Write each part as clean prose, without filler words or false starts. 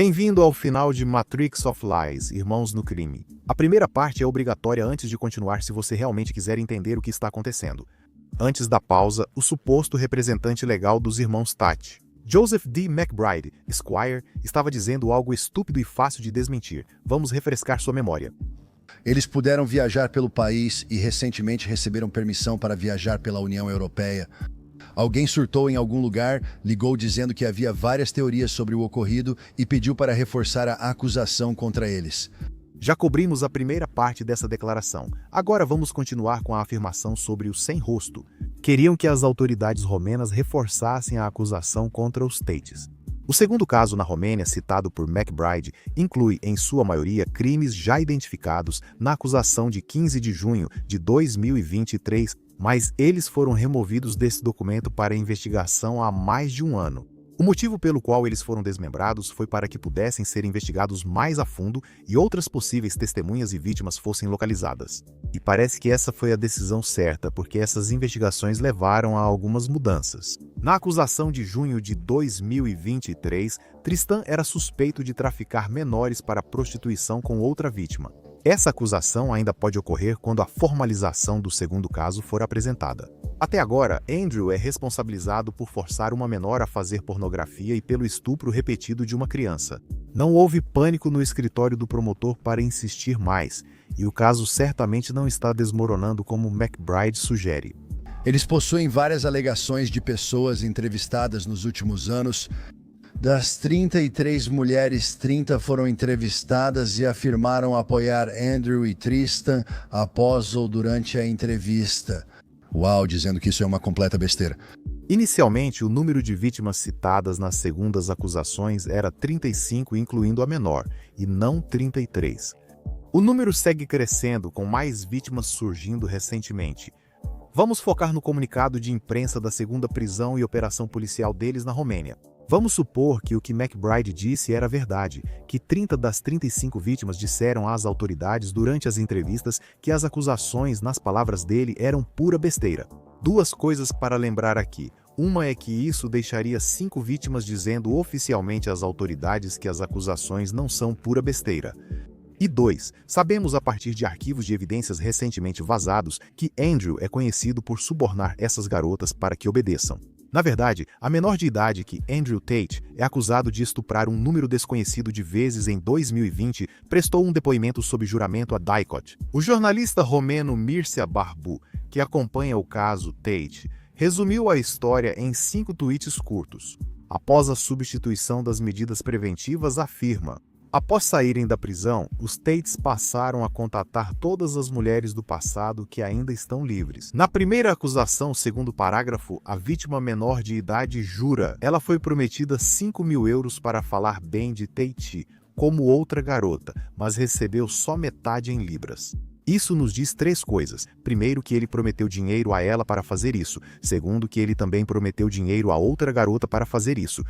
Bem-vindo ao final de Matrix of Lies, Irmãos no Crime. A primeira parte é obrigatória antes de continuar se você realmente quiser entender o que está acontecendo. Antes da pausa, o suposto representante legal dos irmãos Tate, Joseph D. McBride, Esquire, estava dizendo algo estúpido e fácil de desmentir. Vamos refrescar sua memória. Eles puderam viajar pelo país e recentemente receberam permissão para viajar pela União Europeia. Alguém surtou em algum lugar, ligou dizendo que havia várias teorias sobre o ocorrido e pediu para reforçar a acusação contra eles. Já cobrimos a primeira parte dessa declaração. Agora vamos continuar com a afirmação sobre o sem rosto. Queriam que as autoridades romenas reforçassem a acusação contra os Tates. O segundo caso na Romênia, citado por McBride, inclui, em sua maioria, crimes já identificados na acusação de 15 de junho de 2023, mas eles foram removidos desse documento para investigação há mais de um ano. O motivo pelo qual eles foram desmembrados foi para que pudessem ser investigados mais a fundo e outras possíveis testemunhas e vítimas fossem localizadas. E parece que essa foi a decisão certa, porque essas investigações levaram a algumas mudanças. Na acusação de junho de 2023, Tristan era suspeito de traficar menores para prostituição com outra vítima. Essa acusação ainda pode ocorrer quando a formalização do segundo caso for apresentada. Até agora, Andrew é responsabilizado por forçar uma menor a fazer pornografia e pelo estupro repetido de uma criança. Não houve pânico no escritório do promotor para insistir mais, e o caso certamente não está desmoronando como McBride sugere. Eles possuem várias alegações de pessoas entrevistadas nos últimos anos. Das 33 mulheres, 30 foram entrevistadas e afirmaram apoiar Andrew e Tristan após ou durante a entrevista. Uau, dizendo que isso é uma completa besteira. Inicialmente, o número de vítimas citadas nas segundas acusações era 35, incluindo a menor, e não 33. O número segue crescendo, com mais vítimas surgindo recentemente. Vamos focar no comunicado de imprensa da segunda prisão e operação policial deles na Romênia. Vamos supor que o que McBride disse era verdade, que 30 das 35 vítimas disseram às autoridades durante as entrevistas que as acusações, nas palavras dele, eram pura besteira. Duas coisas para lembrar aqui. Uma é que isso deixaria 5 vítimas dizendo oficialmente às autoridades que as acusações não são pura besteira. E 2, sabemos a partir de arquivos de evidências recentemente vazados que Andrew é conhecido por subornar essas garotas para que obedeçam. Na verdade, a menor de idade que Andrew Tate é acusado de estuprar um número desconhecido de vezes em 2020 prestou um depoimento sob juramento a DICOT. O jornalista romeno Mircea Barbu, que acompanha o caso Tate, resumiu a história em 5 tweets curtos. Após a substituição das medidas preventivas, afirma: após saírem da prisão, os Tates passaram a contatar todas as mulheres do passado que ainda estão livres. Na primeira acusação, segundo o parágrafo, a vítima menor de idade jura. Ela foi prometida 5.000 euros para falar bem de Tate, como outra garota, mas recebeu só metade em libras. Isso nos diz 3 coisas. Primeiro, que ele prometeu dinheiro a ela para fazer isso. Segundo, que ele também prometeu dinheiro a outra garota para fazer isso.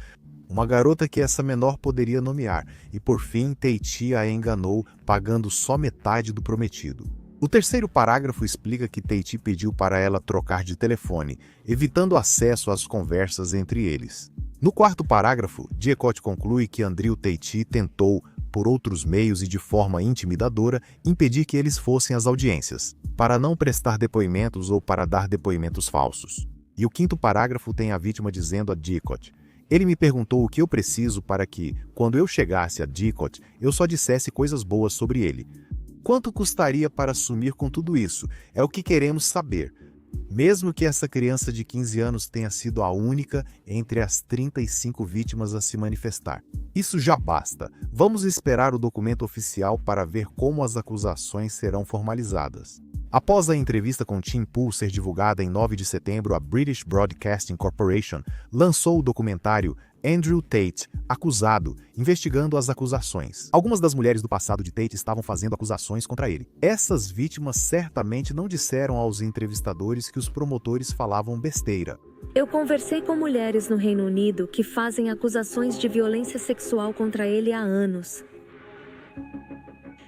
Uma garota que essa menor poderia nomear, e por fim Tate a enganou, pagando só metade do prometido. O terceiro parágrafo explica que Tate pediu para ela trocar de telefone, evitando acesso às conversas entre eles. No quarto parágrafo, DICOT conclui que Andrew Tate tentou, por outros meios e de forma intimidadora, impedir que eles fossem às audiências, para não prestar depoimentos ou para dar depoimentos falsos. E o quinto parágrafo tem a vítima dizendo a DICOT: ele me perguntou o que eu preciso para que, quando eu chegasse a DICOT, eu só dissesse coisas boas sobre ele. Quanto custaria para sumir com tudo isso? É o que queremos saber. Mesmo que essa criança de 15 anos tenha sido a única entre as 35 vítimas a se manifestar. Isso já basta. Vamos esperar o documento oficial para ver como as acusações serão formalizadas. Após a entrevista com Tim Pool ser divulgada em 9 de setembro, a British Broadcasting Corporation lançou o documentário Andrew Tate, Acusado, investigando as acusações. Algumas das mulheres do passado de Tate estavam fazendo acusações contra ele. Essas vítimas certamente não disseram aos entrevistadores que os promotores falavam besteira. Eu conversei com mulheres no Reino Unido que fazem acusações de violência sexual contra ele há anos.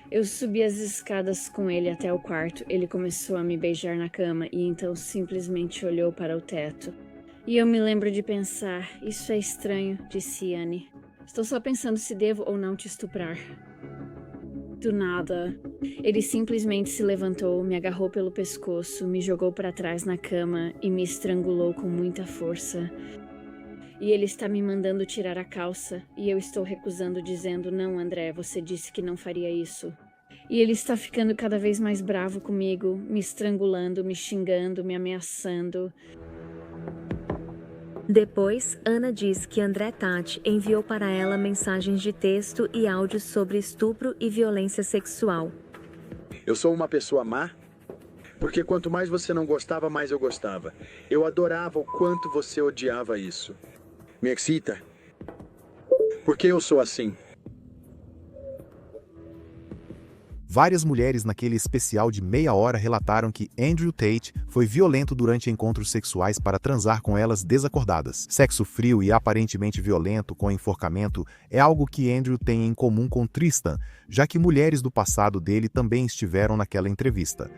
Eu subi as escadas com ele até o quarto. Ele começou a me beijar na cama e então simplesmente olhou para o teto. E eu me lembro de pensar, isso é estranho, disse Anne. Estou só pensando se devo ou não te estuprar. Do nada, ele simplesmente se levantou, me agarrou pelo pescoço, me jogou para trás na cama e me estrangulou com muita força. E ele está me mandando tirar a calça, e eu estou recusando, dizendo: não, André, você disse que não faria isso. E ele está ficando cada vez mais bravo comigo, me estrangulando, me xingando, me ameaçando. Depois, Ana diz que André Tate enviou para ela mensagens de texto e áudios sobre estupro e violência sexual. Eu sou uma pessoa má, porque quanto mais você não gostava, mais eu gostava. Eu adorava o quanto você odiava isso. Me excita. Porque eu sou assim. Várias mulheres naquele especial de meia hora relataram que Andrew Tate foi violento durante encontros sexuais para transar com elas desacordadas. Sexo frio e aparentemente violento com enforcamento é algo que Andrew tem em comum com Tristan, já que mulheres do passado dele também estiveram naquela entrevista.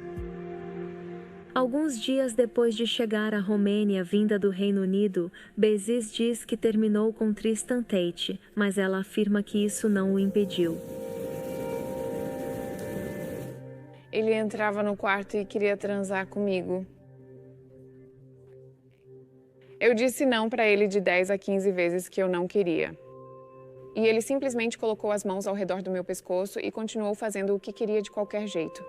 Alguns dias depois de chegar à Romênia vinda do Reino Unido, Beziz diz que terminou com Tristan Tate, mas ela afirma que isso não o impediu. Ele entrava no quarto e queria transar comigo. Eu disse não para ele de 10 a 15 vezes que eu não queria. E ele simplesmente colocou as mãos ao redor do meu pescoço e continuou fazendo o que queria de qualquer jeito.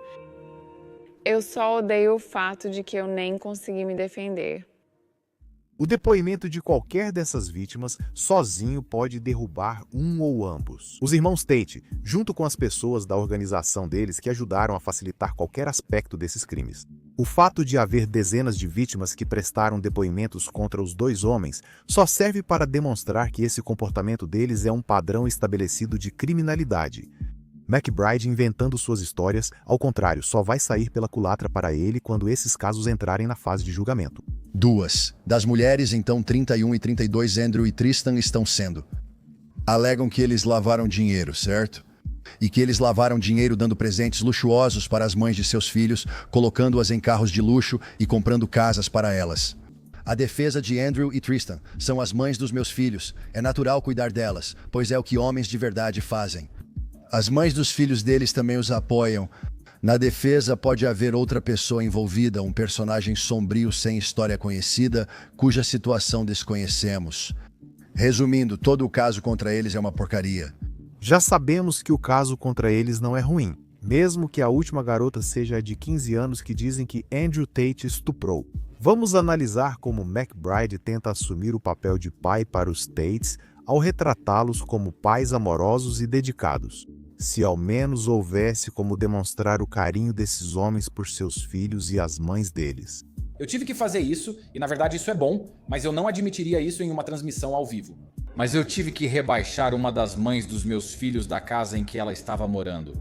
Eu só odeio o fato de que eu nem consegui me defender. O depoimento de qualquer dessas vítimas sozinho pode derrubar um ou ambos. Os irmãos Tate, junto com as pessoas da organização deles que ajudaram a facilitar qualquer aspecto desses crimes. O fato de haver dezenas de vítimas que prestaram depoimentos contra os dois homens só serve para demonstrar que esse comportamento deles é um padrão estabelecido de criminalidade. McBride inventando suas histórias, ao contrário, só vai sair pela culatra para ele quando esses casos entrarem na fase de julgamento. 2. Das mulheres, então 31 e 32, Andrew e Tristan estão sendo. Alegam que eles lavaram dinheiro, certo? E que eles lavaram dinheiro dando presentes luxuosos para as mães de seus filhos, colocando-as em carros de luxo e comprando casas para elas. A defesa de Andrew e Tristan são as mães dos meus filhos. É natural cuidar delas, pois é o que homens de verdade fazem. As mães dos filhos deles também os apoiam. Na defesa pode haver outra pessoa envolvida, um personagem sombrio sem história conhecida, cuja situação desconhecemos. Resumindo, todo o caso contra eles é uma porcaria. Já sabemos que o caso contra eles não é ruim, mesmo que a última garota seja a de 15 anos que dizem que Andrew Tate estuprou. Vamos analisar como McBride tenta assumir o papel de pai para os Tates ao retratá-los como pais amorosos e dedicados. Se ao menos houvesse como demonstrar o carinho desses homens por seus filhos e as mães deles. Eu tive que fazer isso, e na verdade isso é bom, mas eu não admitiria isso em uma transmissão ao vivo. Mas eu tive que rebaixar uma das mães dos meus filhos da casa em que ela estava morando.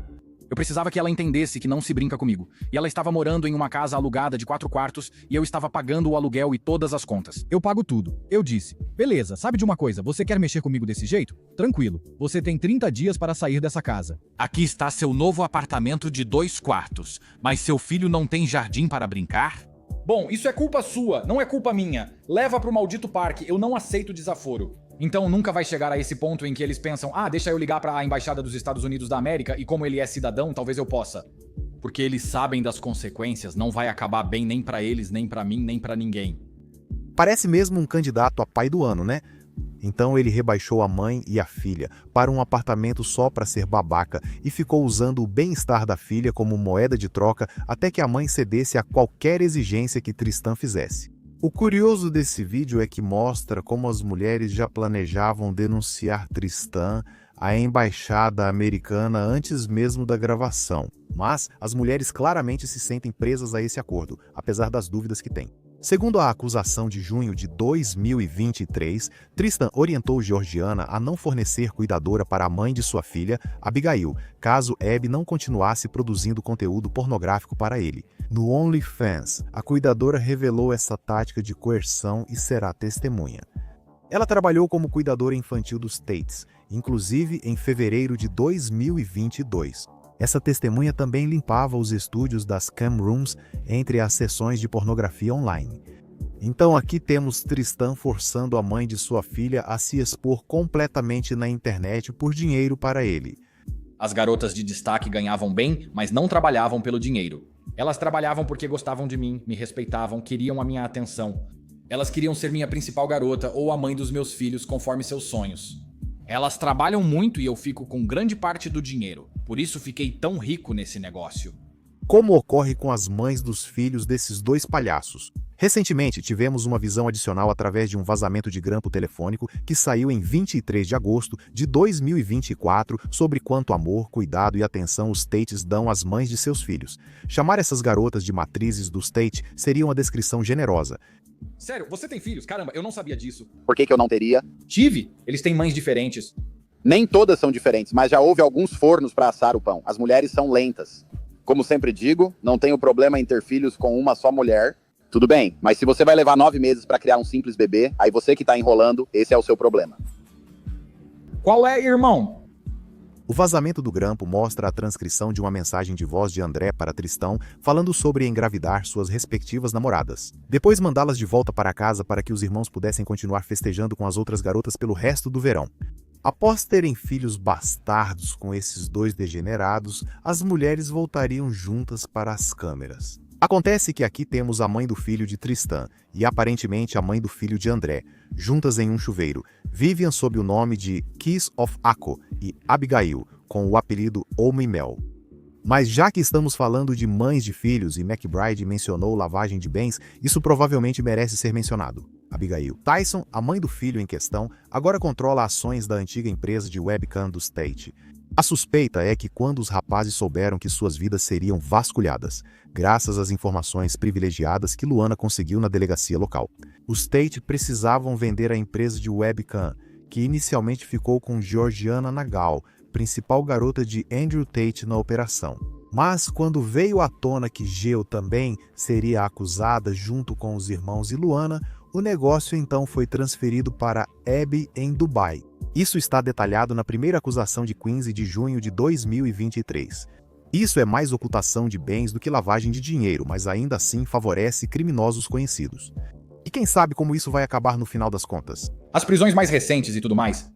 Eu precisava que ela entendesse que não se brinca comigo. E ela estava morando em uma casa alugada de 4 quartos e eu estava pagando o aluguel e todas as contas. Eu pago tudo. Eu disse: beleza, sabe de uma coisa, você quer mexer comigo desse jeito? Tranquilo, você tem 30 dias para sair dessa casa. Aqui está seu novo apartamento de 2 quartos, mas seu filho não tem jardim para brincar? Bom, isso é culpa sua, não é culpa minha. Leva pro maldito parque, eu não aceito desaforo. Então nunca vai chegar a esse ponto em que eles pensam: ah, deixa eu ligar para a Embaixada dos Estados Unidos da América e como ele é cidadão, talvez eu possa. Porque eles sabem das consequências, não vai acabar bem nem para eles, nem para mim, nem para ninguém. Parece mesmo um candidato a pai do ano, né? Então ele rebaixou a mãe e a filha para um apartamento só para ser babaca e ficou usando o bem-estar da filha como moeda de troca até que a mãe cedesse a qualquer exigência que Tristan fizesse. O curioso desse vídeo é que mostra como as mulheres já planejavam denunciar Tristan à embaixada americana antes mesmo da gravação. Mas as mulheres claramente se sentem presas a esse acordo, apesar das dúvidas que têm. Segundo a acusação de junho de 2023, Tristan orientou Georgiana a não fornecer cuidadora para a mãe de sua filha, Abigail, caso Abby não continuasse produzindo conteúdo pornográfico para ele. No OnlyFans, a cuidadora revelou essa tática de coerção e será testemunha. Ela trabalhou como cuidadora infantil dos Tates, inclusive em fevereiro de 2022. Essa testemunha também limpava os estúdios das cam rooms entre as sessões de pornografia online. Então aqui temos Tristan forçando a mãe de sua filha a se expor completamente na internet por dinheiro para ele. As garotas de destaque ganhavam bem, mas não trabalhavam pelo dinheiro. Elas trabalhavam porque gostavam de mim, me respeitavam, queriam a minha atenção. Elas queriam ser minha principal garota ou a mãe dos meus filhos, conforme seus sonhos. Elas trabalham muito e eu fico com grande parte do dinheiro. Por isso fiquei tão rico nesse negócio. Como ocorre com as mães dos filhos desses dois palhaços? Recentemente, tivemos uma visão adicional através de um vazamento de grampo telefônico que saiu em 23 de agosto de 2024 sobre quanto amor, cuidado e atenção os Tates dão às mães de seus filhos. Chamar essas garotas de matrizes dos Tate seria uma descrição generosa. Sério, você tem filhos? Caramba, eu não sabia disso. Por que eu não teria? Tive. Eles têm mães diferentes. Nem todas são diferentes, mas já houve alguns fornos para assar o pão. As mulheres são lentas. Como sempre digo, não tenho problema em ter filhos com uma só mulher. Tudo bem, mas se você vai levar 9 meses para criar um simples bebê, aí você que tá enrolando, esse é o seu problema. Qual é, irmão? O vazamento do grampo mostra a transcrição de uma mensagem de voz de André para Tristão, falando sobre engravidar suas respectivas namoradas. Depois mandá-las de volta para casa para que os irmãos pudessem continuar festejando com as outras garotas pelo resto do verão. Após terem filhos bastardos com esses dois degenerados, as mulheres voltariam juntas para as câmeras. Acontece que aqui temos a mãe do filho de Tristan e aparentemente a mãe do filho de André, juntas em um chuveiro. Vivian sob o nome de Kiss of Akko e Abigail, com o apelido Homem Mel. Mas já que estamos falando de mães de filhos e McBride mencionou lavagem de bens, isso provavelmente merece ser mencionado. Abigail. Tyson, a mãe do filho em questão, agora controla ações da antiga empresa de webcam dos Tate. A suspeita é que quando os rapazes souberam que suas vidas seriam vasculhadas, graças às informações privilegiadas que Luana conseguiu na delegacia local, os Tate precisavam vender a empresa de webcam, que inicialmente ficou com Georgiana Nagal, principal garota de Andrew Tate na operação. Mas quando veio à tona que Geo também seria acusada junto com os irmãos e Luana, o negócio então foi transferido para Abby em Dubai. Isso está detalhado na primeira acusação de 15 de junho de 2023. Isso é mais ocultação de bens do que lavagem de dinheiro, mas ainda assim favorece criminosos conhecidos. E quem sabe como isso vai acabar no final das contas? As prisões mais recentes e tudo mais.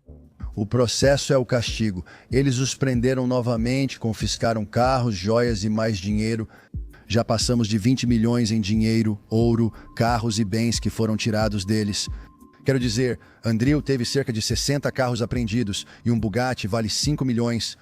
O processo é o castigo. Eles os prenderam novamente, confiscaram carros, joias e mais dinheiro. Já passamos de 20 milhões em dinheiro, ouro, carros e bens que foram tirados deles. Quero dizer, Andrew teve cerca de 60 carros apreendidos e um Bugatti vale 5 milhões.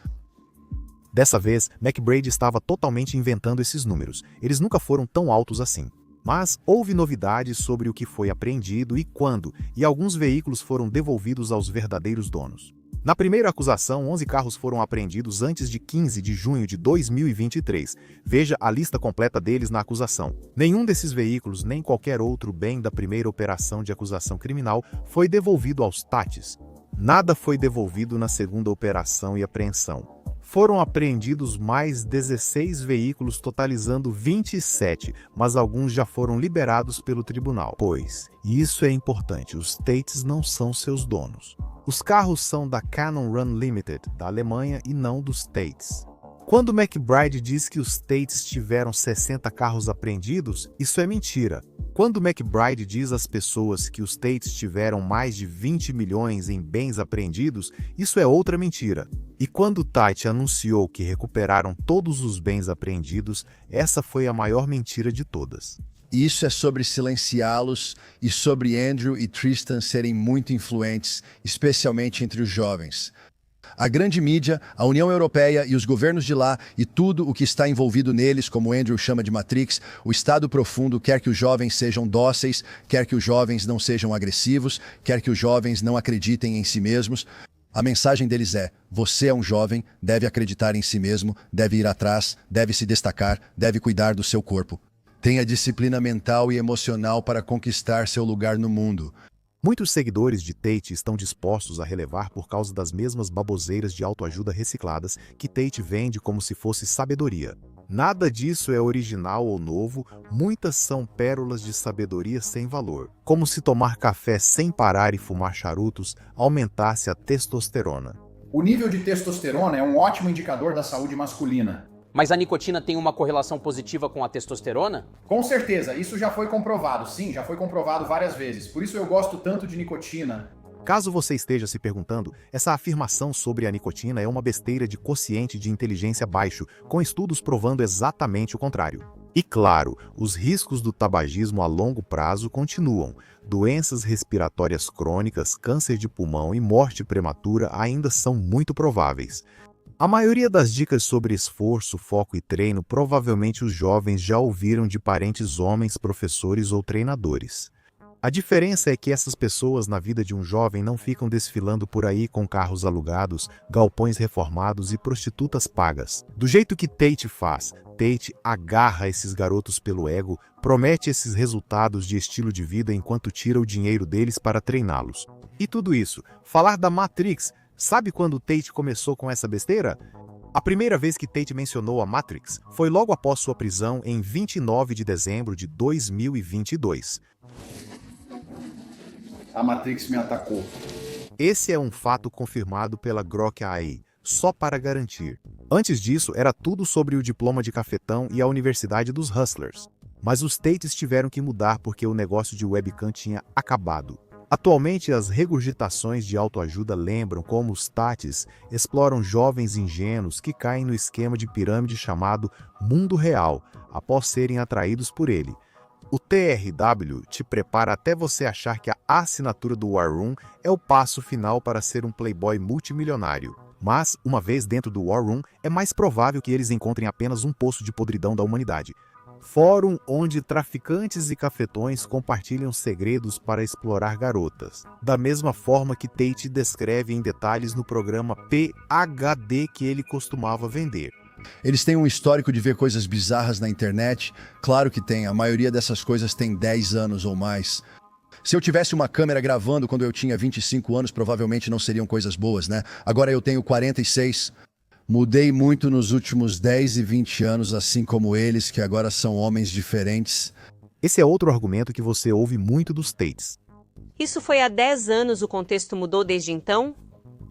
Dessa vez, McBride estava totalmente inventando esses números. Eles nunca foram tão altos assim. Mas houve novidades sobre o que foi apreendido e quando, e alguns veículos foram devolvidos aos verdadeiros donos. Na primeira acusação, 11 carros foram apreendidos antes de 15 de junho de 2023. Veja a lista completa deles na acusação. Nenhum desses veículos, nem qualquer outro bem da primeira operação de acusação criminal, foi devolvido aos Tates. Nada foi devolvido na segunda operação e apreensão. Foram apreendidos mais 16 veículos, totalizando 27, mas alguns já foram liberados pelo tribunal. Pois, e isso é importante, os Tates não são seus donos. Os carros são da Cannon Run Limited, da Alemanha, e não dos Tates. Quando McBride diz que os Tates tiveram 60 carros apreendidos, isso é mentira. Quando McBride diz às pessoas que os Tates tiveram mais de 20 milhões em bens apreendidos, isso é outra mentira. E quando Tate anunciou que recuperaram todos os bens apreendidos, essa foi a maior mentira de todas. Isso é sobre silenciá-los e sobre Andrew e Tristan serem muito influentes, especialmente entre os jovens. A grande mídia, a União Europeia e os governos de lá e tudo o que está envolvido neles, como Andrew chama de Matrix, o Estado profundo quer que os jovens sejam dóceis, quer que os jovens não sejam agressivos, quer que os jovens não acreditem em si mesmos. A mensagem deles é: você é um jovem, deve acreditar em si mesmo, deve ir atrás, deve se destacar, deve cuidar do seu corpo. Tenha disciplina mental e emocional para conquistar seu lugar no mundo. Muitos seguidores de Tate estão dispostos a relevar por causa das mesmas baboseiras de autoajuda recicladas que Tate vende como se fosse sabedoria. Nada disso é original ou novo, muitas são pérolas de sabedoria sem valor, como se tomar café sem parar e fumar charutos aumentasse a testosterona. O nível de testosterona é um ótimo indicador da saúde masculina. Mas a nicotina tem uma correlação positiva com a testosterona? Com certeza, isso já foi comprovado. Sim, já foi comprovado várias vezes. Por isso eu gosto tanto de nicotina. Caso você esteja se perguntando, essa afirmação sobre a nicotina é uma besteira de quociente de inteligência baixo, com estudos provando exatamente o contrário. E claro, os riscos do tabagismo a longo prazo continuam. Doenças respiratórias crônicas, câncer de pulmão e morte prematura ainda são muito prováveis. A maioria das dicas sobre esforço, foco e treino provavelmente os jovens já ouviram de parentes homens, professores ou treinadores. A diferença é que essas pessoas na vida de um jovem não ficam desfilando por aí com carros alugados, galpões reformados e prostitutas pagas. Do jeito que Tate faz, Tate agarra esses garotos pelo ego, promete esses resultados de estilo de vida enquanto tira o dinheiro deles para treiná-los. E tudo isso, falar da Matrix, sabe quando Tate começou com essa besteira? A primeira vez que Tate mencionou a Matrix foi logo após sua prisão em 29 de dezembro de 2022. A Matrix me atacou. Esse é um fato confirmado pela Grok AI, só para garantir. Antes disso, era tudo sobre o diploma de cafetão e a Universidade dos Hustlers. Mas os Tates tiveram que mudar porque o negócio de webcam tinha acabado. Atualmente, as regurgitações de autoajuda lembram como os Tates exploram jovens ingênuos que caem no esquema de pirâmide chamado mundo real, após serem atraídos por ele. O TRW te prepara até você achar que a assinatura do War Room é o passo final para ser um playboy multimilionário. Mas, uma vez dentro do War Room, é mais provável que eles encontrem apenas um poço de podridão da humanidade. Fórum onde traficantes e cafetões compartilham segredos para explorar garotas. Da mesma forma que Tate descreve em detalhes no programa PhD que ele costumava vender. Eles têm um histórico de ver coisas bizarras na internet? Claro que tem, a maioria dessas coisas tem 10 anos ou mais. Se eu tivesse uma câmera gravando quando eu tinha 25 anos, provavelmente não seriam coisas boas, né? Agora eu tenho 46. Mudei muito nos últimos 10 e 20 anos, assim como eles, que agora são homens diferentes. Esse é outro argumento que você ouve muito dos Tates. Isso foi há 10 anos, o contexto mudou desde então?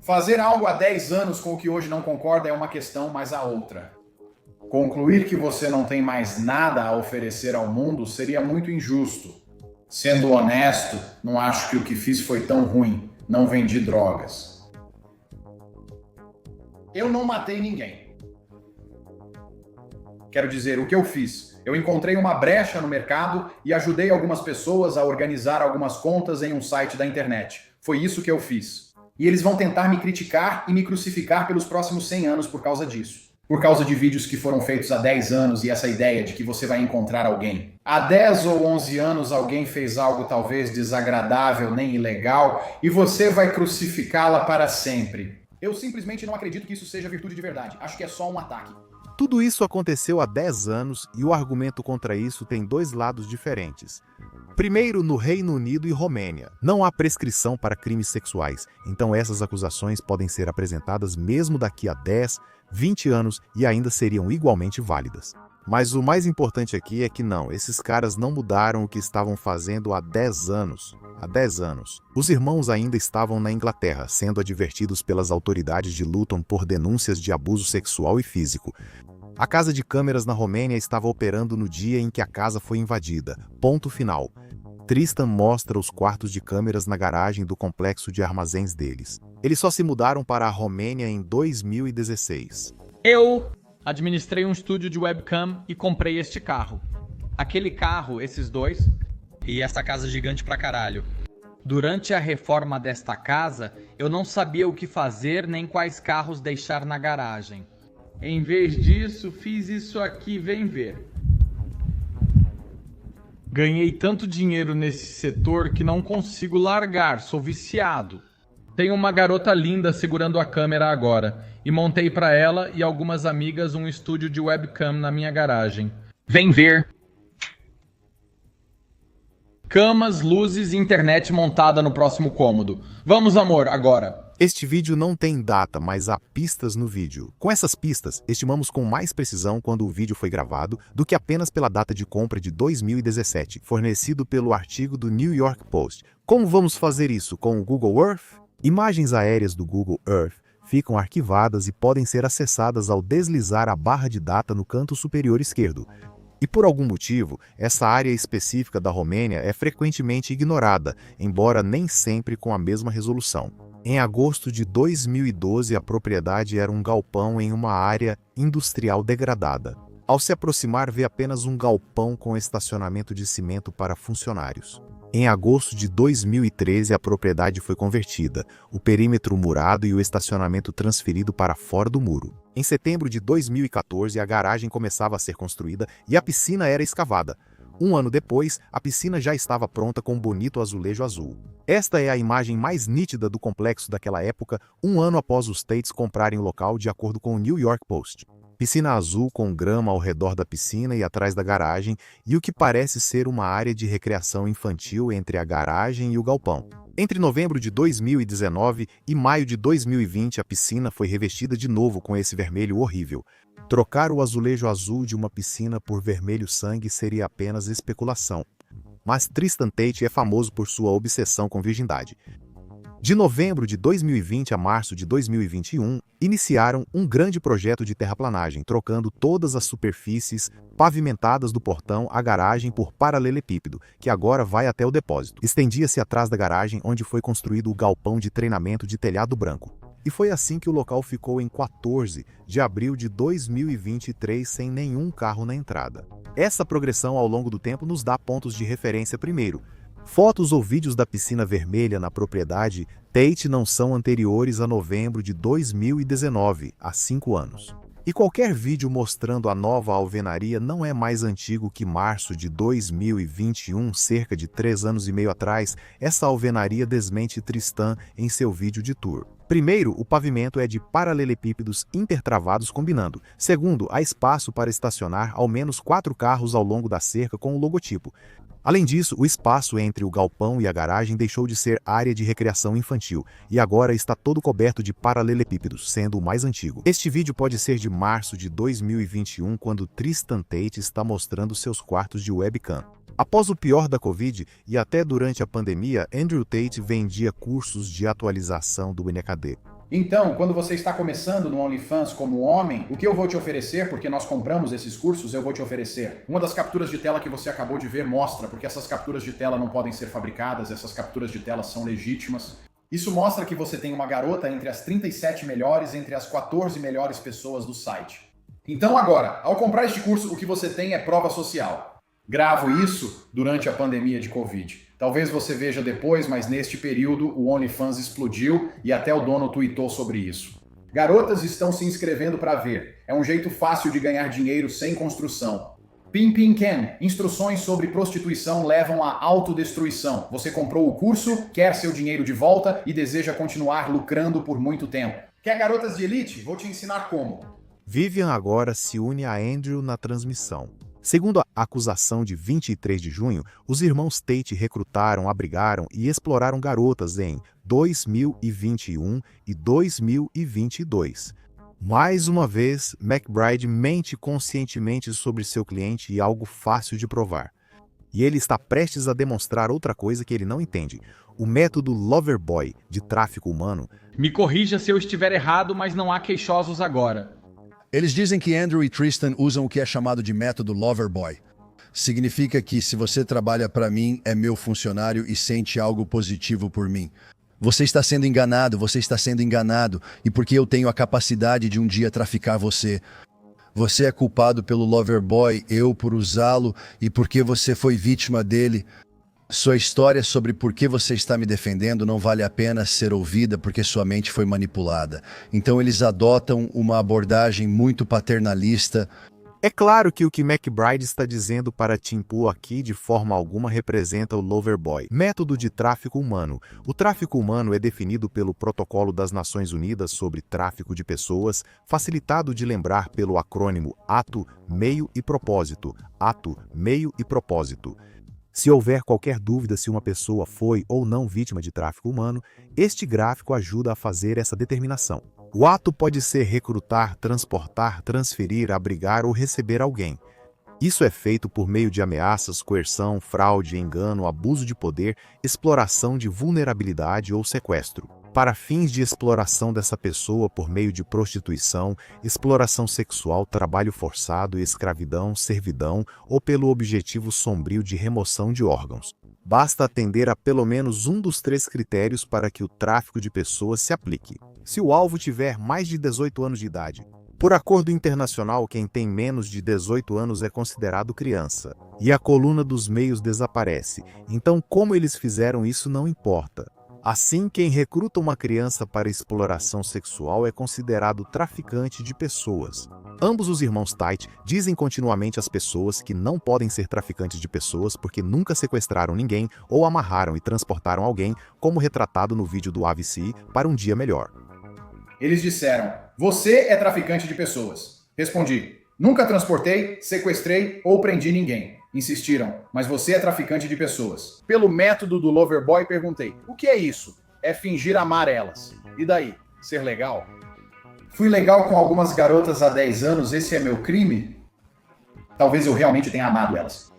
Fazer algo há 10 anos com o que hoje não concorda é uma questão, mas a outra. Concluir que você não tem mais nada a oferecer ao mundo seria muito injusto. Sendo honesto, não acho que o que fiz foi tão ruim. Não vendi drogas. Eu não matei ninguém. Quero dizer, o que eu fiz? Eu encontrei uma brecha no mercado e ajudei algumas pessoas a organizar algumas contas em um site da internet. Foi isso que eu fiz. E eles vão tentar me criticar e me crucificar pelos próximos 100 anos por causa disso. Por causa de vídeos que foram feitos há 10 anos e essa ideia de que você vai encontrar alguém. Há 10 ou 11 anos alguém fez algo talvez desagradável nem ilegal e você vai crucificá-la para sempre. Eu simplesmente não acredito que isso seja virtude de verdade. Acho que é só um ataque. Tudo isso aconteceu há 10 anos e o argumento contra isso tem dois lados diferentes. Primeiro, no Reino Unido e Romênia, não há prescrição para crimes sexuais, então essas acusações podem ser apresentadas mesmo daqui a 10, 20 anos e ainda seriam igualmente válidas. Mas o mais importante aqui é que não, esses caras não mudaram o que estavam fazendo há 10 anos. Há 10 anos. Os irmãos ainda estavam na Inglaterra, sendo advertidos pelas autoridades de Luton por denúncias de abuso sexual e físico. A casa de câmeras na Romênia estava operando no dia em que a casa foi invadida. Ponto final. Tristan mostra os quartos de câmeras na garagem do complexo de armazéns deles. Eles só se mudaram para a Romênia em 2016. Eu administrei um estúdio de webcam e comprei este carro. Aquele carro, esses dois, e essa casa gigante pra caralho. Durante a reforma desta casa, eu não sabia o que fazer nem quais carros deixar na garagem. Em vez disso, fiz isso aqui, vem ver. Ganhei tanto dinheiro nesse setor que não consigo largar, sou viciado. Tenho uma garota linda segurando a câmera agora, e montei para ela e algumas amigas um estúdio de webcam na minha garagem. Vem ver! Camas, luzes e internet montada no próximo cômodo. Vamos, amor, agora! Este vídeo não tem data, mas há pistas no vídeo. Com essas pistas, estimamos com mais precisão quando o vídeo foi gravado do que apenas pela data de compra de 2017, fornecido pelo artigo do New York Post. Como vamos fazer isso? Com o Google Earth? Imagens aéreas do Google Earth ficam arquivadas e podem ser acessadas ao deslizar a barra de data no canto superior esquerdo. E por algum motivo, essa área específica da Romênia é frequentemente ignorada, embora nem sempre com a mesma resolução. Em agosto de 2012, a propriedade era um galpão em uma área industrial degradada. Ao se aproximar, vê apenas um galpão com estacionamento de cimento para funcionários. Em agosto de 2013, a propriedade foi convertida, o perímetro murado e o estacionamento transferido para fora do muro. Em setembro de 2014, a garagem começava a ser construída e a piscina era escavada. Um ano depois, a piscina já estava pronta com um bonito azulejo azul. Esta é a imagem mais nítida do complexo daquela época, um ano após os Tates comprarem o local, de acordo com o New York Post. Piscina azul com grama ao redor da piscina e atrás da garagem, e o que parece ser uma área de recreação infantil entre a garagem e o galpão. Entre novembro de 2019 e maio de 2020, a piscina foi revestida de novo com esse vermelho horrível. Trocar o azulejo azul de uma piscina por vermelho sangue seria apenas especulação. Mas Tristan Tate é famoso por sua obsessão com virgindade. De novembro de 2020 a março de 2021, iniciaram um grande projeto de terraplanagem, trocando todas as superfícies pavimentadas do portão à garagem por paralelepípedo, que agora vai até o depósito. Estendia-se atrás da garagem, onde foi construído o galpão de treinamento de telhado branco. E foi assim que o local ficou em 14 de abril de 2023 sem nenhum carro na entrada. Essa progressão ao longo do tempo nos dá pontos de referência primeiro. Fotos ou vídeos da piscina vermelha na propriedade Tate não são anteriores a novembro de 2019, há 5 anos. E qualquer vídeo mostrando a nova alvenaria não é mais antigo que março de 2021, cerca de 3 anos e meio atrás. Essa alvenaria desmente Tristan em seu vídeo de tour. Primeiro, o pavimento é de paralelepípedos intertravados combinando. Segundo, há espaço para estacionar ao menos 4 carros ao longo da cerca com o logotipo. Além disso, o espaço entre o galpão e a garagem deixou de ser área de recreação infantil e agora está todo coberto de paralelepípedos, sendo o mais antigo. Este vídeo pode ser de março de 2021, quando Tristan Tate está mostrando seus quartos de webcam. Após o pior da Covid e até durante a pandemia, Andrew Tate vendia cursos de atualização do NKD. Então, quando você está começando no OnlyFans como homem, o que eu vou te oferecer, porque nós compramos esses cursos, eu vou te oferecer. Uma das capturas de tela que você acabou de ver mostra, porque essas capturas de tela não podem ser fabricadas, essas capturas de tela são legítimas. Isso mostra que você tem uma garota entre as 37 melhores, entre as 14 melhores pessoas do site. Então agora, ao comprar este curso, o que você tem é prova social. Gravo isso durante a pandemia de Covid. Talvez você veja depois, mas neste período o OnlyFans explodiu e até o dono tweetou sobre isso. Garotas estão se inscrevendo para ver. É um jeito fácil de ganhar dinheiro sem construção. Pimpin Ken, instruções sobre prostituição levam à autodestruição. Você comprou o curso, quer seu dinheiro de volta e deseja continuar lucrando por muito tempo. Quer garotas de elite? Vou te ensinar como. Vivian agora se une a Andrew na transmissão. Segundo a acusação de 23 de junho, os irmãos Tate recrutaram, abrigaram e exploraram garotas em 2021 e 2022. Mais uma vez, McBride mente conscientemente sobre seu cliente e algo fácil de provar. E ele está prestes a demonstrar outra coisa que ele não entende. O método Loverboy de tráfico humano. Me corrija se eu estiver errado, mas não há queixosos agora. Eles dizem que Andrew e Tristan usam o que é chamado de método Loverboy. Significa que se você trabalha para mim, é meu funcionário e sente algo positivo por mim. Você está sendo enganado, e porque eu tenho a capacidade de um dia traficar você. Você é culpado pelo Loverboy, eu por usá-lo e porque você foi vítima dele. Sua história sobre por que você está me defendendo não vale a pena ser ouvida porque sua mente foi manipulada. Então eles adotam uma abordagem muito paternalista. É claro que o que McBride está dizendo para Tim Pool aqui de forma alguma representa o Loverboy, método de tráfico humano. O tráfico humano é definido pelo Protocolo das Nações Unidas sobre Tráfico de Pessoas, facilitado de lembrar pelo acrônimo Ato, Meio e Propósito. Ato, Meio e Propósito. Se houver qualquer dúvida se uma pessoa foi ou não vítima de tráfico humano, este gráfico ajuda a fazer essa determinação. O ato pode ser recrutar, transportar, transferir, abrigar ou receber alguém. Isso é feito por meio de ameaças, coerção, fraude, engano, abuso de poder, exploração de vulnerabilidade ou sequestro. para fins de exploração dessa pessoa por meio de prostituição, exploração sexual, trabalho forçado, escravidão, servidão ou pelo objetivo sombrio de remoção de órgãos. Basta atender a pelo menos um dos 3 critérios para que o tráfico de pessoas se aplique. Se o alvo tiver mais de 18 anos de idade. Por acordo internacional, quem tem menos de 18 anos é considerado criança. E a coluna dos meios desaparece. Então, como eles fizeram isso não importa. Assim, quem recruta uma criança para exploração sexual é considerado traficante de pessoas. Ambos os irmãos Tate dizem continuamente às pessoas que não podem ser traficantes de pessoas porque nunca sequestraram ninguém ou amarraram e transportaram alguém, como retratado no vídeo do AVC, para um dia melhor. Eles disseram, você é traficante de pessoas. Respondi, nunca transportei, sequestrei ou prendi ninguém. Insistiram, mas você é traficante de pessoas. Pelo método do Loverboy, perguntei, o que é isso? É fingir amar elas. E daí? Ser legal? Fui legal com algumas garotas há 10 anos, esse é meu crime? Talvez eu realmente tenha amado elas.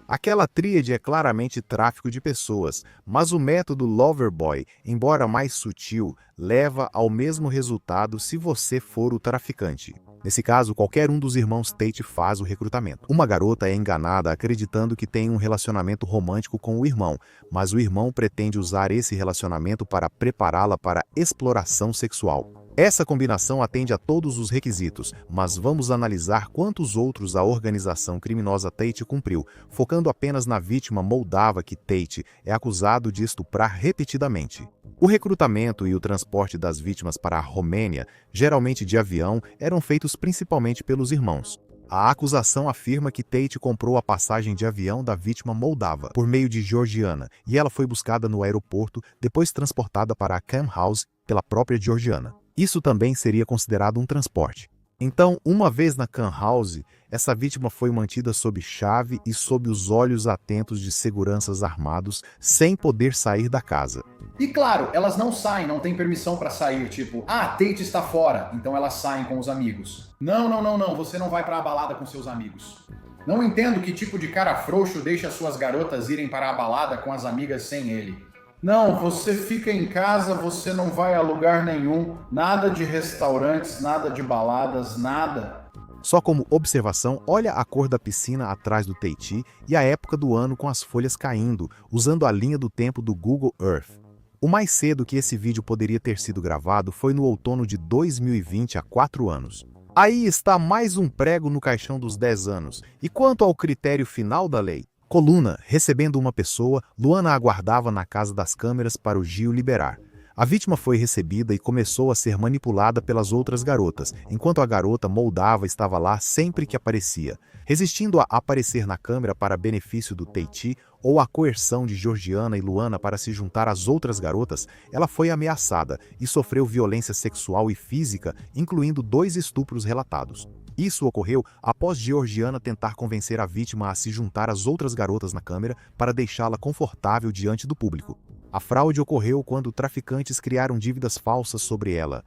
Aquela tríade é claramente tráfico de pessoas, mas o método Loverboy, embora mais sutil, leva ao mesmo resultado se você for o traficante. Nesse caso, qualquer um dos irmãos Tate faz o recrutamento. Uma garota é enganada acreditando que tem um relacionamento romântico com o irmão, mas o irmão pretende usar esse relacionamento para prepará-la para exploração sexual. Essa combinação atende a todos os requisitos, mas vamos analisar quantos outros a organização criminosa Tate cumpriu, focando apenas na vítima moldava que Tate é acusado de estuprar repetidamente. O recrutamento e o transporte das vítimas para a Romênia, geralmente de avião, eram feitos principalmente pelos irmãos. A acusação afirma que Tate comprou a passagem de avião da vítima moldava por meio de Georgiana, e ela foi buscada no aeroporto, depois transportada para a Cam House pela própria Georgiana. Isso também seria considerado um transporte. Então, uma vez na Cam House, essa vítima foi mantida sob chave e sob os olhos atentos de seguranças armados, sem poder sair da casa. E claro, elas não saem, não têm permissão para sair, tipo, Tate está fora, então elas saem com os amigos. Não, você não vai para a balada com seus amigos. Não entendo que tipo de cara frouxo deixa suas garotas irem para a balada com as amigas sem ele. Não, você fica em casa, você não vai a lugar nenhum, nada de restaurantes, nada de baladas, nada. Só como observação, olha a cor da piscina atrás do Tate e a época do ano com as folhas caindo, usando a linha do tempo do Google Earth. O mais cedo que esse vídeo poderia ter sido gravado foi no outono de 2020, há 4 anos. Aí está mais um prego no caixão dos 10 anos. E quanto ao critério final da lei? Coluna, recebendo uma pessoa, Luana aguardava na casa das câmeras para o Gil liberar. A vítima foi recebida e começou a ser manipulada pelas outras garotas, enquanto a garota moldava estava lá sempre que aparecia, resistindo a aparecer na câmera para benefício do Tate ou a coerção de Georgiana e Luana para se juntar às outras garotas. Ela foi ameaçada e sofreu violência sexual e física, incluindo 2 estupros relatados. Isso ocorreu após Georgiana tentar convencer a vítima a se juntar às outras garotas na câmera para deixá-la confortável diante do público. A fraude ocorreu quando traficantes criaram dívidas falsas sobre ela.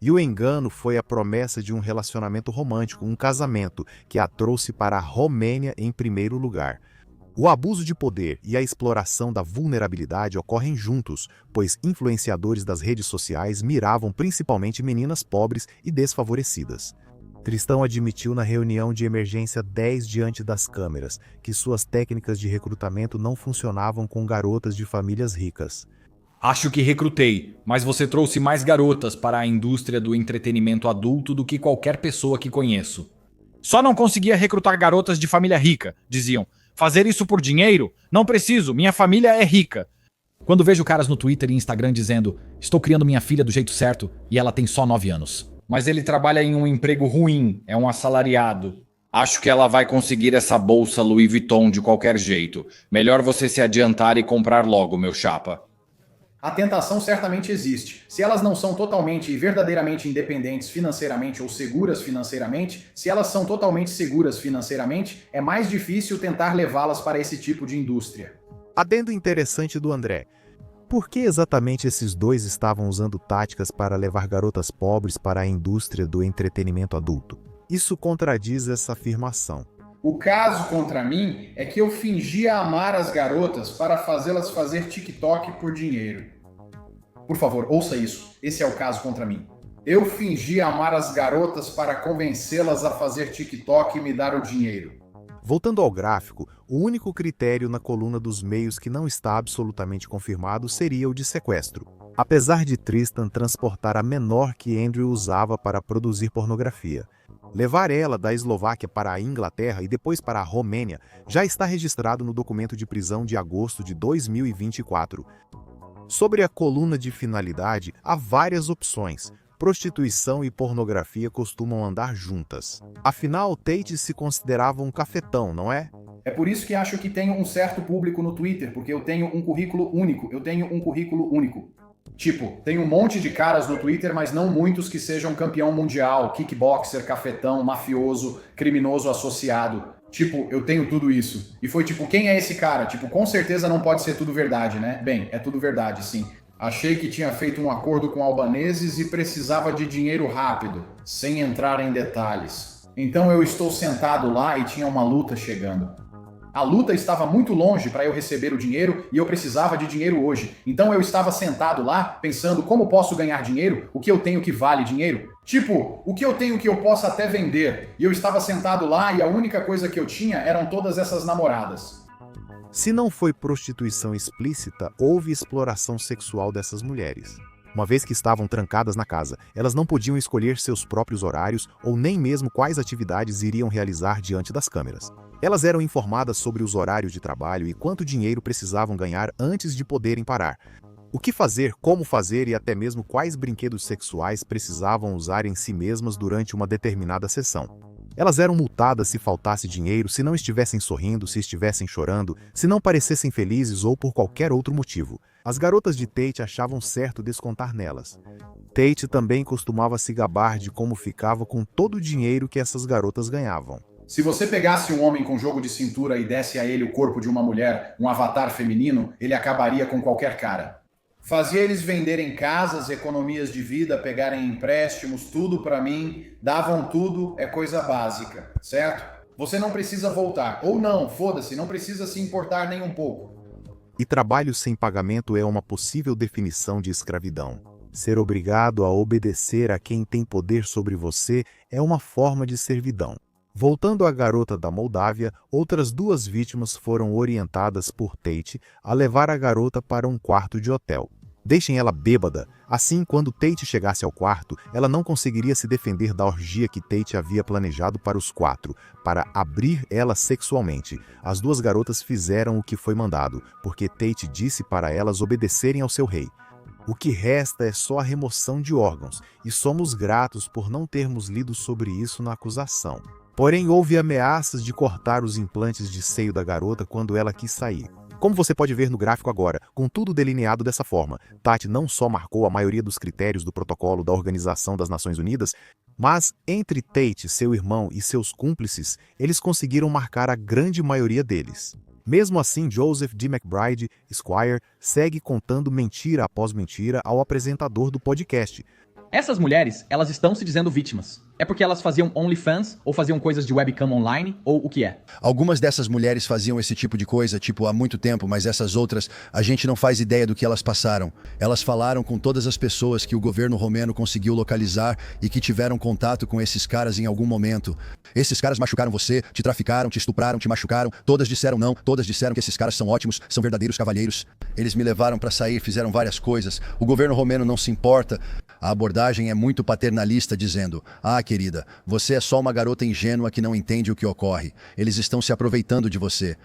E o engano foi a promessa de um relacionamento romântico, um casamento, que a trouxe para a Romênia em primeiro lugar. O abuso de poder e a exploração da vulnerabilidade ocorrem juntos, pois influenciadores das redes sociais miravam principalmente meninas pobres e desfavorecidas. Tristão admitiu na reunião de emergência 10 diante das câmeras que suas técnicas de recrutamento não funcionavam com garotas de famílias ricas. Acho que recrutei, mas você trouxe mais garotas para a indústria do entretenimento adulto do que qualquer pessoa que conheço. Só não conseguia recrutar garotas de família rica, diziam. Fazer isso por dinheiro? Não preciso, minha família é rica. Quando vejo caras no Twitter e Instagram dizendo estou criando minha filha do jeito certo e ela tem só 9 anos. Mas ele trabalha em um emprego ruim, é um assalariado. Acho que ela vai conseguir essa bolsa Louis Vuitton de qualquer jeito. Melhor você se adiantar e comprar logo, meu chapa. A tentação certamente existe. Se elas não são totalmente e verdadeiramente independentes financeiramente ou seguras financeiramente, se elas são totalmente seguras financeiramente, é mais difícil tentar levá-las para esse tipo de indústria. Adendo interessante do André. Por que exatamente esses dois estavam usando táticas para levar garotas pobres para a indústria do entretenimento adulto? Isso contradiz essa afirmação. O caso contra mim é que eu fingia amar as garotas para fazê-las fazer TikTok por dinheiro. por favor, ouça isso. Esse é o caso contra mim. Eu fingi amar as garotas para convencê-las a fazer TikTok e me dar o dinheiro. Voltando ao gráfico, o único critério na coluna dos meios que não está absolutamente confirmado seria o de sequestro. Apesar de Tristan transportar a menor que Andrew usava para produzir pornografia, levar ela da Eslováquia para a Inglaterra e depois para a Romênia já está registrado no documento de prisão de agosto de 2024. Sobre a coluna de finalidade, há várias opções. Prostituição e pornografia costumam andar juntas. Afinal, Tate se considerava um cafetão, não é? É por isso que acho que tenho um certo público no Twitter, porque eu tenho um currículo único. Tipo, tem um monte de caras no Twitter, mas não muitos que sejam campeão mundial, kickboxer, cafetão, mafioso, criminoso associado. Tipo, eu tenho tudo isso. E foi tipo, quem é esse cara? Tipo, com certeza não pode ser tudo verdade, né? Bem, é tudo verdade, sim. Achei que tinha feito um acordo com albaneses e precisava de dinheiro rápido, sem entrar em detalhes. Então eu estou sentado lá e tinha uma luta chegando. A luta estava muito longe para eu receber o dinheiro e eu precisava de dinheiro hoje. Então eu estava sentado lá, pensando como posso ganhar dinheiro, o que eu tenho que vale dinheiro. Tipo, o que eu tenho que eu possa até vender. E eu estava sentado lá e a única coisa que eu tinha eram todas essas namoradas. Se não foi prostituição explícita, houve exploração sexual dessas mulheres. Uma vez que estavam trancadas na casa, elas não podiam escolher seus próprios horários ou nem mesmo quais atividades iriam realizar diante das câmeras. Elas eram informadas sobre os horários de trabalho e quanto dinheiro precisavam ganhar antes de poderem parar. O que fazer, como fazer e até mesmo quais brinquedos sexuais precisavam usar em si mesmas durante uma determinada sessão. Elas eram multadas se faltasse dinheiro, se não estivessem sorrindo, se estivessem chorando, se não parecessem felizes ou por qualquer outro motivo. As garotas de Tate achavam certo descontar nelas. Tate também costumava se gabar de como ficava com todo o dinheiro que essas garotas ganhavam. Se você pegasse um homem com jogo de cintura e desse a ele o corpo de uma mulher, um avatar feminino, ele acabaria com qualquer cara. Fazia eles venderem casas, economias de vida, pegarem empréstimos, tudo pra mim, davam tudo, é coisa básica, certo? Você não precisa voltar, ou não, foda-se, não precisa se importar nem um pouco. E trabalho sem pagamento é uma possível definição de escravidão. Ser obrigado a obedecer a quem tem poder sobre você é uma forma de servidão. Voltando à garota da Moldávia, outras 2 vítimas foram orientadas por Tate a levar a garota para um quarto de hotel. Deixem ela bêbada. Assim, quando Tate chegasse ao quarto, ela não conseguiria se defender da orgia que Tate havia planejado para os 4, para abrir ela sexualmente. As 2 garotas fizeram o que foi mandado, porque Tate disse para elas obedecerem ao seu rei. O que resta é só a remoção de órgãos, e somos gratos por não termos lido sobre isso na acusação. Porém, houve ameaças de cortar os implantes de seio da garota quando ela quis sair. Como você pode ver no gráfico agora, com tudo delineado dessa forma, Tate não só marcou a maioria dos critérios do protocolo da Organização das Nações Unidas, mas entre Tate, seu irmão e seus cúmplices, eles conseguiram marcar a grande maioria deles. Mesmo assim, Joseph D. McBride, Esquire, segue contando mentira após mentira ao apresentador do podcast. Essas mulheres, elas estão se dizendo vítimas. É porque elas faziam OnlyFans, ou faziam coisas de webcam online, ou o que é? Algumas dessas mulheres faziam esse tipo de coisa, há muito tempo, mas essas outras, a gente não faz ideia do que elas passaram. Elas falaram com todas as pessoas que o governo romeno conseguiu localizar e que tiveram contato com esses caras em algum momento. Esses caras machucaram você, te traficaram, te estupraram, te machucaram, todas disseram não, todas disseram que esses caras são ótimos, são verdadeiros cavalheiros. Eles me levaram pra sair, fizeram várias coisas. O governo romeno não se importa. A abordagem é muito paternalista, dizendo: "Ah, querida, você é só uma garota ingênua que não entende o que ocorre. Eles estão se aproveitando de você.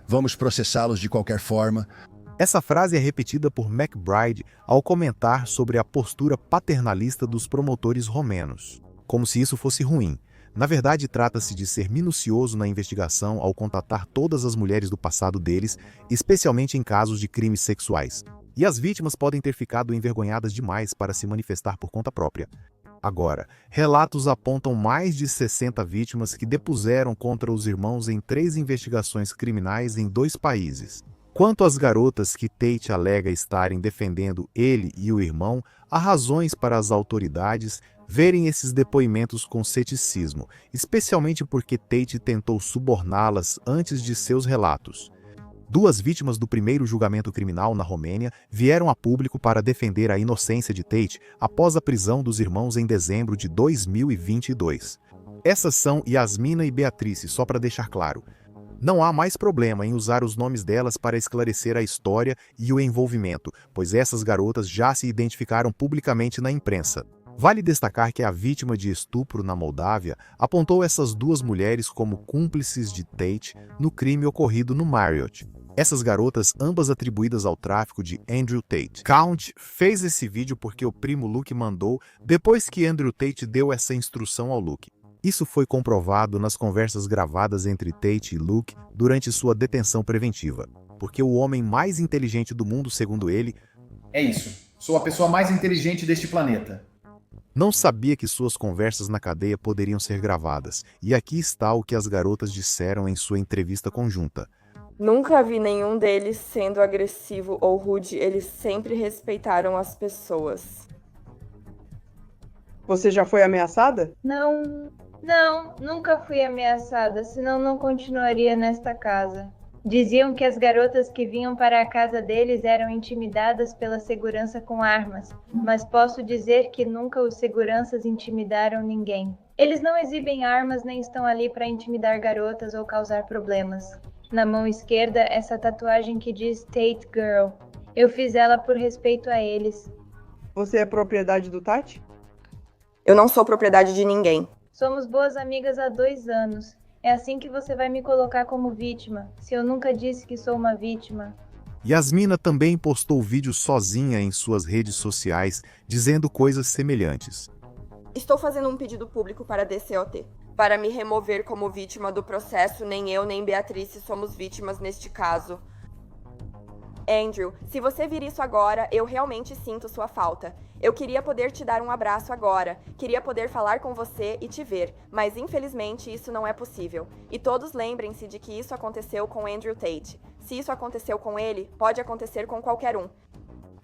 Vamos processá-los de qualquer forma." Essa frase é repetida por McBride ao comentar sobre a postura paternalista dos promotores romenos, como se isso fosse ruim. Na verdade, trata-se de ser minucioso na investigação ao contatar todas as mulheres do passado deles, especialmente em casos de crimes sexuais. E as vítimas podem ter ficado envergonhadas demais para se manifestar por conta própria. Agora, relatos apontam mais de 60 vítimas que depuseram contra os irmãos em 3 investigações criminais em 2 países. Quanto às garotas que Tate alega estarem defendendo ele e o irmão, há razões para as autoridades verem esses depoimentos com ceticismo, especialmente porque Tate tentou suborná-las antes de seus relatos. Duas vítimas do primeiro julgamento criminal na Romênia vieram a público para defender a inocência de Tate após a prisão dos irmãos em dezembro de 2022. Essas são Yasmina e Beatrice, só para deixar claro. Não há mais problema em usar os nomes delas para esclarecer a história e o envolvimento, pois essas garotas já se identificaram publicamente na imprensa. Vale destacar que a vítima de estupro na Moldávia apontou essas duas mulheres como cúmplices de Tate no crime ocorrido no Marriott. Essas garotas, ambas atribuídas ao tráfico de Andrew Tate. Count fez esse vídeo porque o primo Luke mandou depois que Andrew Tate deu essa instrução ao Luke. Isso foi comprovado nas conversas gravadas entre Tate e Luke durante sua detenção preventiva, porque o homem mais inteligente do mundo, segundo ele, é isso. Sou a pessoa mais inteligente deste planeta. Não sabia que suas conversas na cadeia poderiam ser gravadas, e aqui está o que as garotas disseram em sua entrevista conjunta. Nunca vi nenhum deles sendo agressivo ou rude, eles sempre respeitaram as pessoas. Você já foi ameaçada? Não, nunca fui ameaçada, senão não continuaria nesta casa. Diziam que as garotas que vinham para a casa deles eram intimidadas pela segurança com armas, mas posso dizer que nunca os seguranças intimidaram ninguém. Eles não exibem armas nem estão ali para intimidar garotas ou causar problemas. Na mão esquerda, essa tatuagem que diz Tate Girl. Eu fiz ela por respeito a eles. Você é propriedade do Tate? Eu não sou propriedade de ninguém. Somos boas amigas há 2 anos. É assim que você vai me colocar como vítima, se eu nunca disse que sou uma vítima. Yasmina também postou vídeo sozinha em suas redes sociais, dizendo coisas semelhantes. Estou fazendo um pedido público para a DCOT, para me remover como vítima do processo. Nem eu nem Beatrice somos vítimas neste caso. Andrew, se você vir isso agora, eu realmente sinto sua falta. Eu queria poder te dar um abraço agora, queria poder falar com você e te ver, mas infelizmente isso não é possível. E todos lembrem-se de que isso aconteceu com Andrew Tate. Se isso aconteceu com ele, pode acontecer com qualquer um.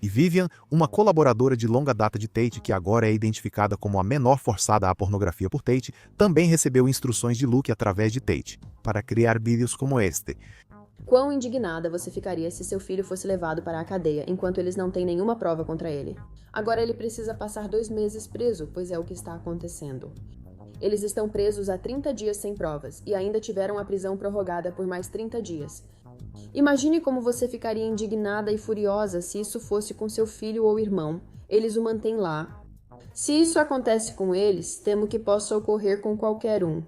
E Vivian, uma colaboradora de longa data de Tate, que agora é identificada como a menor forçada à pornografia por Tate, também recebeu instruções de Luke através de Tate, para criar vídeos como este. Quão indignada você ficaria se seu filho fosse levado para a cadeia, enquanto eles não têm nenhuma prova contra ele? Agora ele precisa passar 2 meses preso, pois é o que está acontecendo. Eles estão presos há 30 dias sem provas, e ainda tiveram a prisão prorrogada por mais 30 dias. Imagine como você ficaria indignada e furiosa se isso fosse com seu filho ou irmão. Eles o mantêm lá. Se isso acontece com eles, temo que possa ocorrer com qualquer um.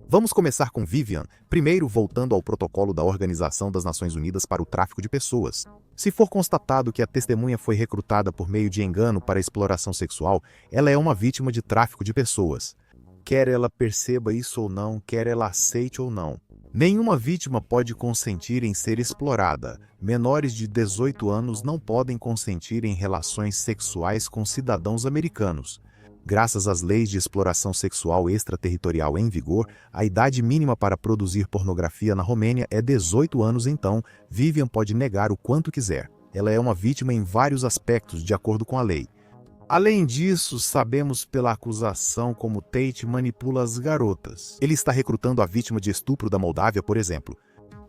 Vamos começar com Vivian, primeiro voltando ao protocolo da Organização das Nações Unidas para o Tráfico de Pessoas. Se for constatado que a testemunha foi recrutada por meio de engano para exploração sexual, ela é uma vítima de tráfico de pessoas. Quer ela perceba isso ou não, quer ela aceite ou não. Nenhuma vítima pode consentir em ser explorada. Menores de 18 anos não podem consentir em relações sexuais com cidadãos americanos. Graças às leis de exploração sexual extraterritorial em vigor, a idade mínima para produzir pornografia na Romênia é 18 anos, então Vivian pode negar o quanto quiser. Ela é uma vítima em vários aspectos, de acordo com a lei. Além disso, sabemos pela acusação como Tate manipula as garotas. Ele está recrutando a vítima de estupro da Moldávia, por exemplo.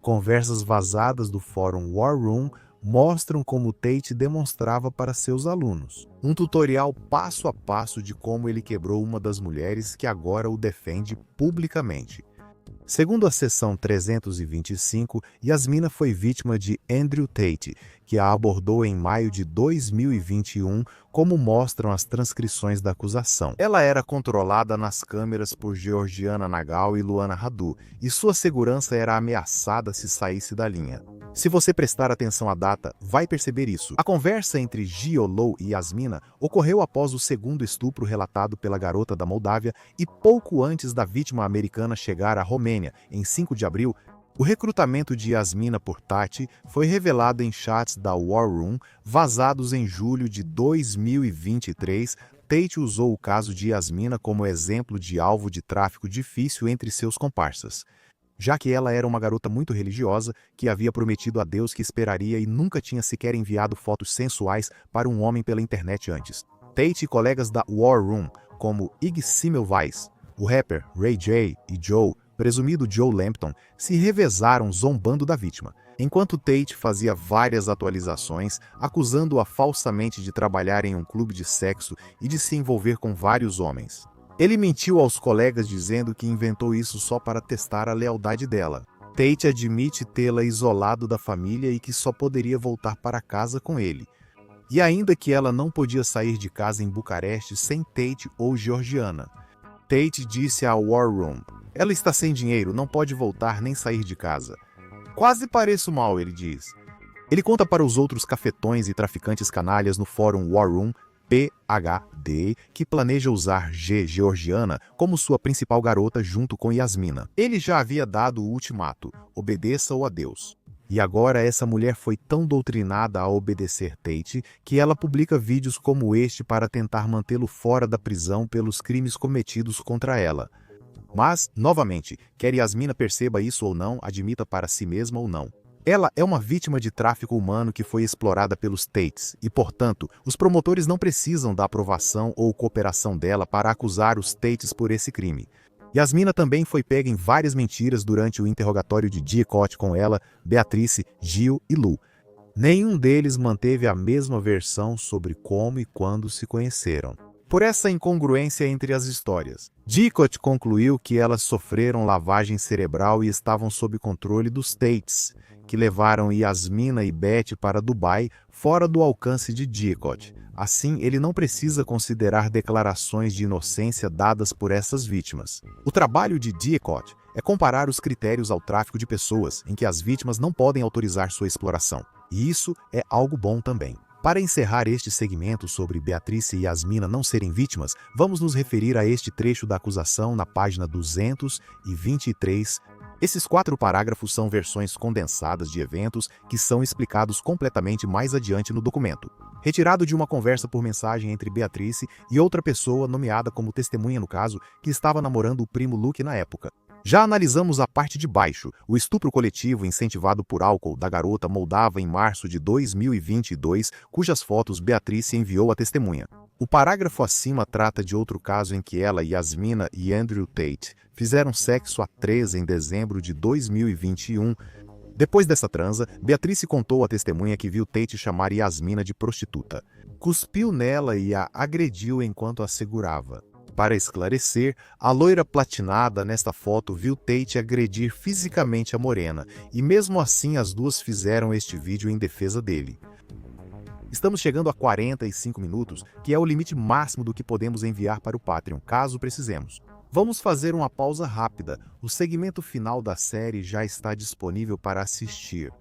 Conversas vazadas do fórum War Room mostram como Tate demonstrava para seus alunos um tutorial passo a passo de como ele quebrou uma das mulheres que agora o defende publicamente. Segundo a seção 325, Yasmina foi vítima de Andrew Tate, que a abordou em maio de 2021, como mostram as transcrições da acusação. Ela era controlada nas câmeras por Georgiana Nagal e Luana Radu, e sua segurança era ameaçada se saísse da linha. Se você prestar atenção à data, vai perceber isso. A conversa entre Giolou e Yasmina ocorreu após o segundo estupro relatado pela garota da Moldávia e pouco antes da vítima americana chegar à Romênia, em 5 de abril. O recrutamento de Yasmina por Tate foi revelado em chats da War Room, vazados em julho de 2023. Tate usou o caso de Yasmina como exemplo de alvo de tráfico difícil entre seus comparsas, já que ela era uma garota muito religiosa que havia prometido a Deus que esperaria e nunca tinha sequer enviado fotos sensuais para um homem pela internet antes. Tate e colegas da War Room, como Ig Semmelweis, o rapper Ray J e Joe, presumido Joe Lampton, se revezaram zombando da vítima, enquanto Tate fazia várias atualizações, acusando-a falsamente de trabalhar em um clube de sexo e de se envolver com vários homens. Ele mentiu aos colegas dizendo que inventou isso só para testar a lealdade dela. Tate admite tê-la isolado da família e que só poderia voltar para casa com ele. E ainda que ela não podia sair de casa em Bucareste sem Tate ou Georgiana. Tate disse à War Room: "Ela está sem dinheiro, não pode voltar nem sair de casa." "Quase pareço mal", ele diz. Ele conta para os outros cafetões e traficantes canalhas no fórum War Room PHD que planeja usar Georgiana como sua principal garota junto com Yasmina. Ele já havia dado o ultimato: obedeça-o a Deus. E agora essa mulher foi tão doutrinada a obedecer Tate que ela publica vídeos como este para tentar mantê-lo fora da prisão pelos crimes cometidos contra ela. Mas, novamente, quer Yasmina perceba isso ou não, admita para si mesma ou não, ela é uma vítima de tráfico humano que foi explorada pelos Tates e, portanto, os promotores não precisam da aprovação ou cooperação dela para acusar os Tates por esse crime. Yasmina também foi pega em várias mentiras durante o interrogatório de Diecott com ela, Beatrice, Gil e Lou. Nenhum deles manteve a mesma versão sobre como e quando se conheceram. Por essa incongruência entre as histórias, Diecott concluiu que elas sofreram lavagem cerebral e estavam sob controle dos Tates, que levaram Yasmina e Beth para Dubai, fora do alcance de Diecott. Assim, ele não precisa considerar declarações de inocência dadas por essas vítimas. O trabalho de Diecott é comparar os critérios ao tráfico de pessoas, em que as vítimas não podem autorizar sua exploração. E isso é algo bom também. Para encerrar este segmento sobre Beatrice e Yasmina não serem vítimas, vamos nos referir a este trecho da acusação na página 223. Esses 4 parágrafos são versões condensadas de eventos que são explicados completamente mais adiante no documento. Retirado de uma conversa por mensagem entre Beatrice e outra pessoa nomeada como testemunha no caso, que estava namorando o primo Luke na época. Já analisamos a parte de baixo, o estupro coletivo incentivado por álcool da garota moldava em março de 2022, cujas fotos Beatrice enviou à testemunha. O parágrafo acima trata de outro caso em que ela, Yasmina e Andrew Tate fizeram sexo a 3 em dezembro de 2021. Depois dessa transa, Beatrice contou à testemunha que viu Tate chamar Yasmina de prostituta. Cuspiu nela e a agrediu enquanto a segurava. Para esclarecer, a loira platinada nesta foto viu Tate agredir fisicamente a morena, e mesmo assim as duas fizeram este vídeo em defesa dele. Estamos chegando a 45 minutos, que é o limite máximo do que podemos enviar para o Patreon, caso precisemos. Vamos fazer uma pausa rápida. O segmento final da série já está disponível para assistir.